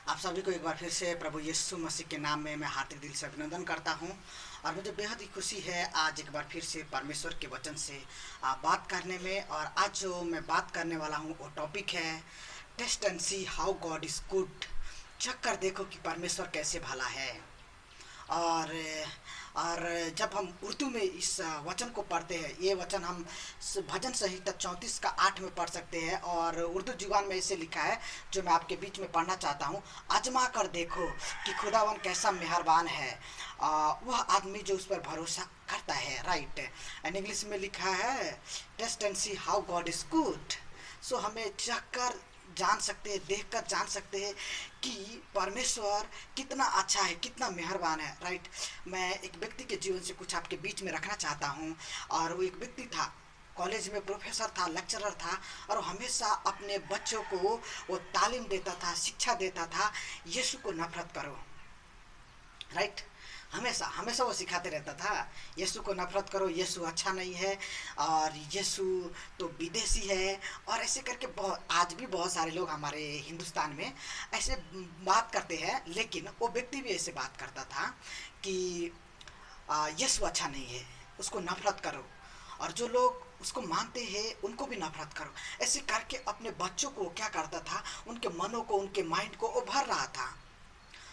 आप सभी को एक बार फिर से प्रभु यीशु मसीह के नाम में मैं हार्दिक दिल से अभिनंदन करता हूं और मुझे बेहद ही खुशी है आज एक बार फिर से परमेश्वर के वचन से बात करने में। और आज जो मैं बात करने वाला हूं वो टॉपिक है taste and see how God is good. चख कर देखो कि परमेश्वर कैसे भला है। और और जब हम उर्दू में इस वचन को पढ़ते हैं, ये वचन हम भजन संहिता 34 का 8 में पढ़ सकते हैं और उर्दू जुबान में इसे लिखा है जो मैं आपके बीच में पढ़ना चाहता हूँ। आजमा कर देखो कि खुदावन कैसा मेहरबान है, वह आदमी जो उस पर भरोसा करता है। राइट एंड इंग्लिश में लिखा है taste and see how God is good. So हमें चख कर जान सकते हैं, देख कर जान सकते हैं कि परमेश्वर कितना अच्छा है, कितना मेहरबान है। राइट, मैं एक व्यक्ति के जीवन से कुछ आपके बीच में रखना चाहता हूँ। और वो एक व्यक्ति था, कॉलेज में प्रोफेसर था, लेक्चरर था, और हमेशा अपने बच्चों को वो तालीम देता था, शिक्षा देता था, यीशु को नफरत करो। राइट, हमेशा हमेशा वो सिखाते रहता था यीशु को नफरत करो, यीशु अच्छा नहीं है और यीशु तो विदेशी है। और ऐसे करके बहुत आज भी बहुत सारे लोग हमारे हिंदुस्तान में ऐसे बात करते हैं, लेकिन वो व्यक्ति भी ऐसे बात करता था कि यीशु अच्छा नहीं है, उसको नफरत करो, और जो लोग उसको मानते हैं उनको भी नफरत करो। ऐसे करके अपने बच्चों को क्या करता था, उनके मनों को, उनके माइंड को वो भर रहा था।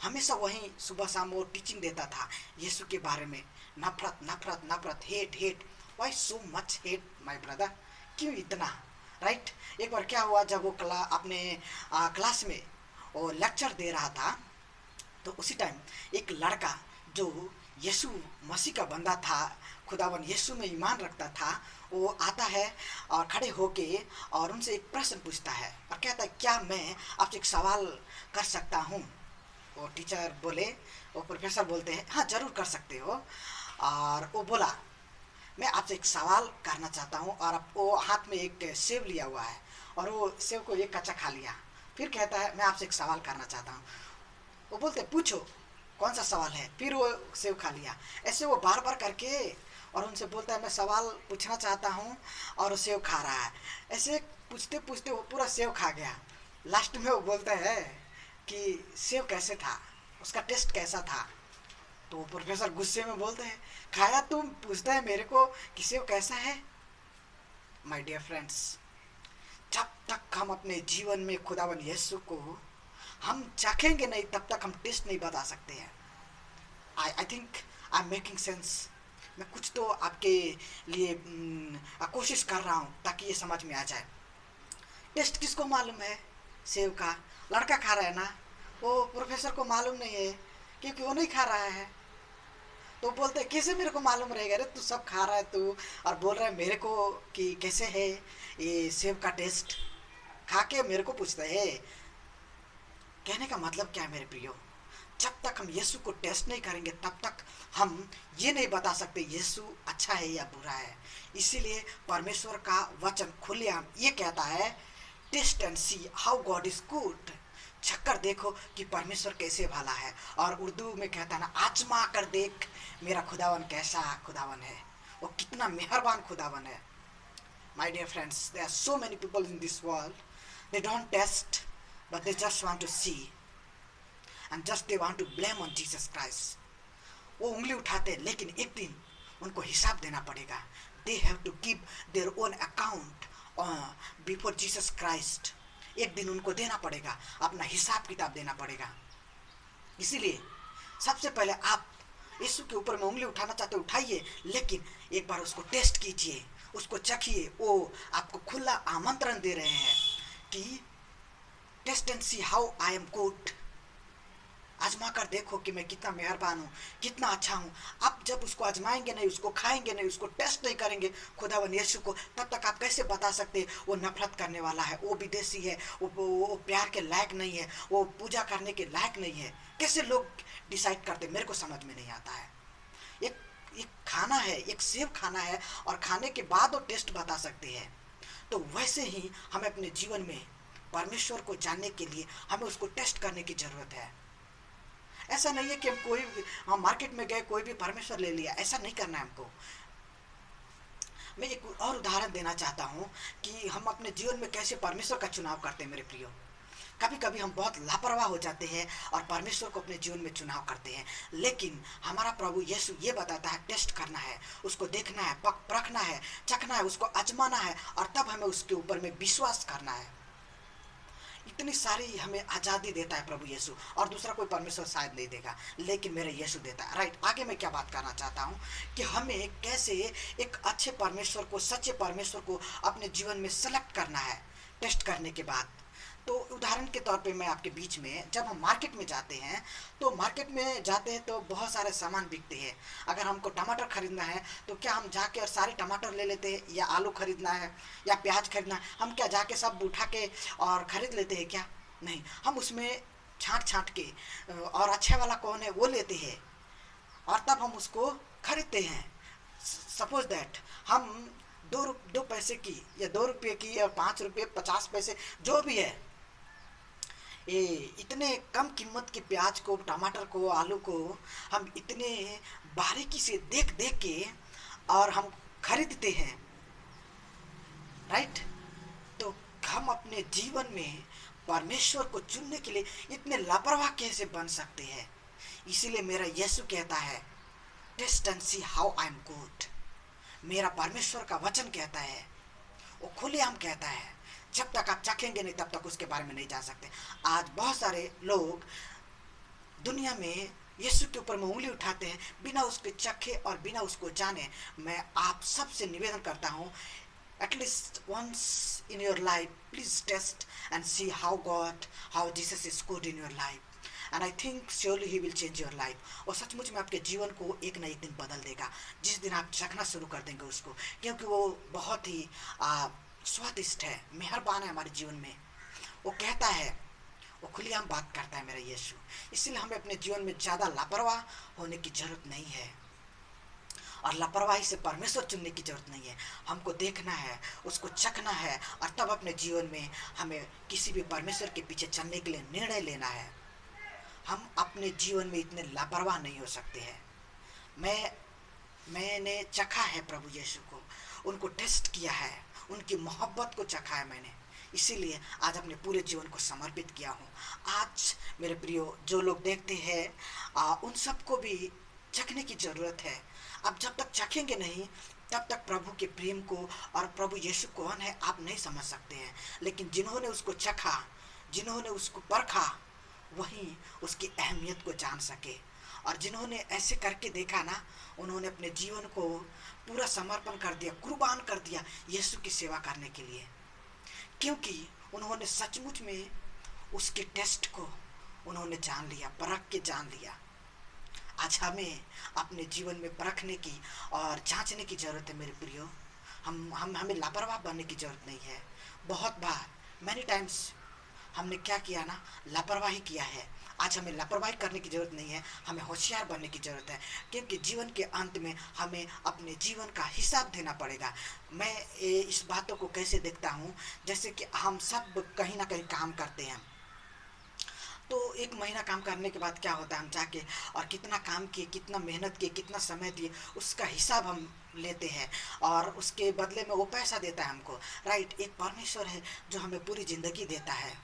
हमेशा वही सुबह शाम वो टीचिंग देता था यीशु के बारे में, नफरत नफरत नफरत, hate hate. Why so much hate my brother, क्यों इतना? राइट, एक बार क्या हुआ, जब वो अपने क्लास में वो लेक्चर दे रहा था, तो उसी टाइम एक लड़का जो यीशु मसीह का बंदा था, खुदावन यीशु में ईमान रखता था, वो आता है और खड़े होके और उनसे एक प्रश्न पूछता है और कहता है क्या मैं आपसे एक सवाल कर सकता हूँ? वो टीचर बोले, वो प्रोफेसर बोलते हैं हाँ ज़रूर कर सकते हो। और वो बोला मैं आपसे एक सवाल करना चाहता हूँ, और वो हाथ में एक सेब लिया हुआ है और वो सेब को एक कच्चा खा लिया। फिर कहता है मैं आपसे एक सवाल करना चाहता हूँ। वो बोलते पूछो कौन सा सवाल है, फिर वो सेब खा लिया। ऐसे वो बार बार करके और उनसे बोलता है मैं सवाल पूछना चाहता हूँ, और वो सेब खा रहा है। ऐसे पूछते पूछते वो पूरा सेब खा गया। लास्ट में वो बोलता है कि सेब कैसे था, उसका टेस्ट कैसा था? तो प्रोफेसर गुस्से में बोलते हैं खाया तुम, पूछता है मेरे को कि सेब कैसा है? माय डियर फ्रेंड्स, जब तक हम अपने जीवन में खुदावन यीशु को हम चाखेंगे नहीं, तब तक हम टेस्ट नहीं बता सकते हैं। I think I am making sense. मैं कुछ तो आपके लिए कोशिश कर रहा हूँ ताकि ये समझ में आ जाए। टेस्ट किसको मालूम है? सेब का लड़का खा रहा है ना, वो प्रोफेसर को मालूम नहीं है क्योंकि वो नहीं खा रहा है। तो बोलते कैसे मेरे को मालूम रहेगा? अरे तू सब खा रहा है तू, और बोल रहा है मेरे को कि कैसे है ये सेब का टेस्ट, खा के मेरे को पूछता है। कहने का मतलब क्या है मेरे प्रियो? जब तक हम यीशु को टेस्ट नहीं करेंगे तब तक हम ये नहीं बता सकते यीशु अच्छा है या बुरा है। इसीलिए परमेश्वर का वचन खुलेआम ये कहता है taste and see how God is good. छक्कर देखो कि परमेश्वर कैसे भला है। और उर्दू में कहता है ना, आजमा कर देख मेरा खुदावन कैसा खुदावन है, वो कितना मेहरबान खुदावन है। My dear friends, there are so many people in this world, they don't taste but they just want to see and just they want to blame on Jesus Christ. वो उंगली उठाते हैं लेकिन एक दिन उनको हिसाब देना पड़ेगा। They have to give their own account before Jesus Christ. एक दिन उनको देना पड़ेगा, अपना हिसाब किताब देना पड़ेगा। इसीलिए सबसे पहले आप यीशु के ऊपर में उंगली उठाना चाहते उठाइए, लेकिन एक बार उसको टेस्ट कीजिए, उसको चखिए। वो आपको खुला आमंत्रण दे रहे हैं कि taste and see how I am good. आजमा कर देखो कि मैं कितना मेहरबान हूँ, कितना अच्छा हूँ। आप जब उसको आजमाएंगे नहीं, उसको खाएंगे नहीं, उसको टेस्ट नहीं करेंगे खुदावन यीशु को, तब तक आप कैसे बता सकते वो नफरत करने वाला है, वो विदेशी है, वो प्यार के लायक नहीं है, वो पूजा करने के लायक नहीं है? कैसे लोग डिसाइड करते, मेरे को समझ में नहीं आता है। एक एक खाना है, एक सेब खाना है, और खाने के बाद वो टेस्ट बता सकते हैं। तो वैसे ही हमें अपने जीवन में परमेश्वर को जानने के लिए हमें उसको टेस्ट करने की ज़रूरत है। ऐसा नहीं है कि हम मार्केट में गए कोई भी परमेश्वर ले लिया, ऐसा नहीं करना है हमको। मैं एक और उदाहरण देना चाहता हूँ कि हम अपने जीवन में कैसे परमेश्वर का चुनाव करते हैं मेरे प्रियो। कभी कभी हम बहुत लापरवाह हो जाते हैं और परमेश्वर को अपने जीवन में चुनाव करते हैं, लेकिन हमारा प्रभु यीशु ये बताता है टेस्ट करना है, उसको देखना है, परखना है, चखना है, उसको आजमाना है, और तब हमें उसके ऊपर में विश्वास करना है। इतनी सारी हमें आज़ादी देता है प्रभु यीशु, और दूसरा कोई परमेश्वर शायद नहीं देगा, लेकिन मेरे यीशु देता है। राइट, आगे मैं क्या बात करना चाहता हूँ कि हमें कैसे एक अच्छे परमेश्वर को, सच्चे परमेश्वर को अपने जीवन में सेलेक्ट करना है टेस्ट करने के बाद। तो उदाहरण के तौर पे मैं आपके बीच में, जब हम मार्केट में जाते हैं तो मार्केट में जाते हैं तो बहुत सारे सामान बिकते हैं। अगर हमको टमाटर खरीदना है तो क्या हम जाके और सारे टमाटर ले लेते हैं, या आलू खरीदना है या प्याज खरीदना है, हम क्या जाके सब उठा के और खरीद लेते हैं क्या? नहीं, हम उसमें छाँट छाँट के और अच्छा वाला कौन है वो लेते हैं और तब हम उसको खरीदते हैं। सपोज दैट हम दो पैसे की या 2 रुपये की या 5 रुपये 50 पैसे जो भी है, ये इतने कम कीमत के प्याज को, टमाटर को, आलू को हम इतने बारीकी से देख देख के और हम खरीदते हैं। राइट, तो हम अपने जीवन में परमेश्वर को चुनने के लिए इतने लापरवाह कैसे बन सकते हैं? इसीलिए मेरा यीशु कहता है taste and see how I am good. मेरा परमेश्वर का वचन कहता है, वो खुलेआम कहता है, जब तक आप चखेंगे नहीं तब तक उसके बारे में नहीं जान सकते। आज बहुत सारे लोग दुनिया में यीशु के ऊपर में उंगली उठाते हैं बिना उसके चखे और बिना उसको जाने। मैं आप सबसे निवेदन करता हूँ, at least once in your life please taste and see how Jesus is good in your life, and I think surely he will change your life. और सचमुच में आपके जीवन को एक ना एक दिन बदल देगा, जिस दिन आप चखना शुरू कर देंगे उसको, क्योंकि वो बहुत ही स्वादिष्ट है, मेहरबान है हमारे जीवन में। वो कहता है, वो खुलेआम बात करता है मेरा यीशु। इसलिए हमें अपने जीवन में ज़्यादा लापरवाह होने की जरूरत नहीं है, और लापरवाही से परमेश्वर चुनने की जरूरत नहीं है। हमको देखना है, उसको चखना है, और तब अपने जीवन में हमें किसी भी परमेश्वर के पीछे चलने के लिए निर्णय लेना है। हम अपने जीवन में इतने लापरवाह नहीं हो सकते हैं। मैंने चखा है प्रभु यीशु को, उनको टेस्ट किया है, उनकी मोहब्बत को चखा है मैंने, इसीलिए आज अपने पूरे जीवन को समर्पित किया हूँ। आज मेरे प्रियो, जो लोग देखते हैं उन सबको भी चखने की ज़रूरत है। अब जब तक चखेंगे नहीं तब तक प्रभु के प्रेम को और प्रभु यीशु कौन है आप नहीं समझ सकते हैं। लेकिन जिन्होंने उसको चखा, जिन्होंने उसको परखा, वही उसकी अहमियत को जान सके। और जिन्होंने ऐसे करके देखा ना, उन्होंने अपने जीवन को पूरा समर्पण कर दिया, कुर्बान कर दिया यीशु की सेवा करने के लिए, क्योंकि उन्होंने सचमुच में उसके टेस्ट को उन्होंने जान लिया, परख के जान लिया। आज हमें अपने जीवन में परखने की और जांचने की ज़रूरत है मेरे प्रियो। हमें लापरवाह बनने की ज़रूरत नहीं है। बहुत बार, मैनी टाइम्स हमने क्या किया ना, लापरवाही किया है। आज हमें लापरवाही करने की ज़रूरत नहीं है, हमें होशियार बनने की ज़रूरत है, क्योंकि जीवन के अंत में हमें अपने जीवन का हिसाब देना पड़ेगा। मैं इस बातों को कैसे देखता हूँ, जैसे कि हम सब कहीं ना कहीं काम करते हैं, तो 1 महीना काम करने के बाद क्या होता है, हम जाके और कितना काम किए, कितना मेहनत किए, कितना समय दिए, उसका हिसाब हम लेते हैं और उसके बदले में वो पैसा देता है हमको। राइट, एक परमेश्वर है जो हमें पूरी ज़िंदगी देता है,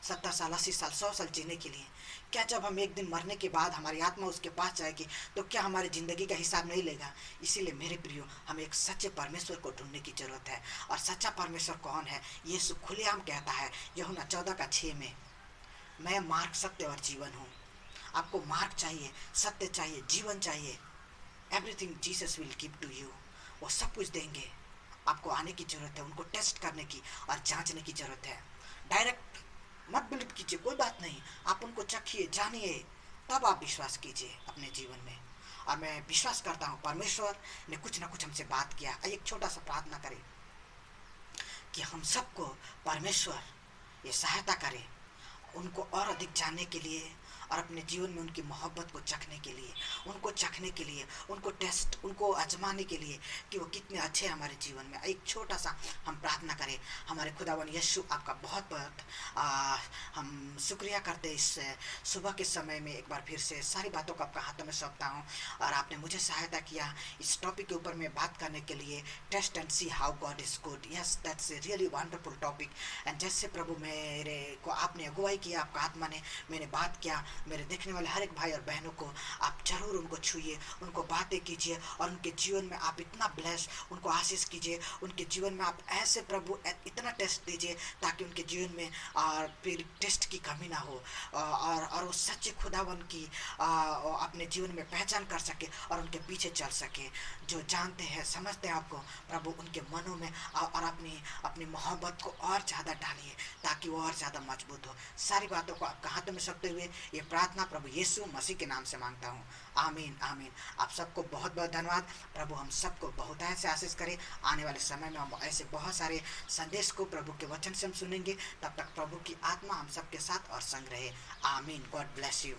70 साल, 80 साल, 100 साल जीने के लिए। क्या जब हम एक दिन मरने के बाद हमारी आत्मा उसके पास जाएगी तो क्या हमारी ज़िंदगी का हिसाब नहीं लेगा? इसीलिए मेरे प्रियो, हमें एक सच्चे परमेश्वर को ढूंढने की ज़रूरत है। और सच्चा परमेश्वर कौन है? यीशु खुलेआम कहता है यूहन्ना 14:6 में, मैं मार्ग, सत्य और जीवन हूँ। आपको मार्ग चाहिए, सत्य चाहिए, जीवन चाहिए, everything Jesus will give to you. वो सब कुछ देंगे। आपको आने की ज़रूरत है, उनको टेस्ट करने की और जांचने की ज़रूरत है। डायरेक्ट मत बिलीव कीजिए, कोई बात नहीं, आप उनको चखिए, जानिए, तब आप विश्वास कीजिए अपने जीवन में। और मैं विश्वास करता हूँ परमेश्वर ने कुछ ना कुछ हमसे बात किया। एक छोटा सा प्रार्थना करें कि हम सबको परमेश्वर ये सहायता करे उनको और अधिक जानने के लिए और अपने जीवन में उनकी मोहब्बत को चखने के लिए, उनको चखने के लिए, उनको टेस्ट, उनको आजमाने के लिए कि वो कितने अच्छे हैं हमारे जीवन में। एक छोटा सा हम प्रार्थना करें। हमारे खुदावन यीशु, आपका बहुत बहुत हम शुक्रिया करते हैं इस सुबह के समय में। एक बार फिर से सारी बातों को आपका हाथों में सौंपता हूँ और आपने मुझे सहायता किया इस टॉपिक के ऊपर में बात करने के लिए। Taste and see how God is good. Yes, that's a really wonderful topic. And जैसे प्रभु मेरे को आपने अगुवाई किया, आपका आत्मा ने, मैंने बात किया, मेरे देखने वाले हर एक भाई और बहनों को आप जरूर उनको छूइए, उनको बातें कीजिए और उनके जीवन में आप इतना ब्लेस, उनको आशीष कीजिए। उनके जीवन में आप ऐसे प्रभु इतना टेस्ट दीजिए ताकि उनके जीवन में फिर टेस्ट की कमी ना हो और वो सच्चे खुदावन की अपने जीवन में पहचान कर सके और उनके पीछे चल सके। जो जानते हैं, समझते हैं आपको, प्रभु उनके मनों में और अपनी अपनी मोहब्बत को और ज़्यादा डालिए ताकि वो और ज़्यादा मजबूत हो। सारी बातों को आपके हाथों में सौंपते हुए ये प्रार्थना प्रभु यीशु मसीह के नाम से मांगता हूँ। आमीन आमीन। आप सबको बहुत बहुत धन्यवाद। प्रभु हम सबको बहुत ऐसे आशीष करे। आने वाले समय में हम ऐसे बहुत सारे संदेश को प्रभु के वचन से हम सुनेंगे। तब तक प्रभु की आत्मा हम सबके साथ और संग रहे। आमीन। God bless you.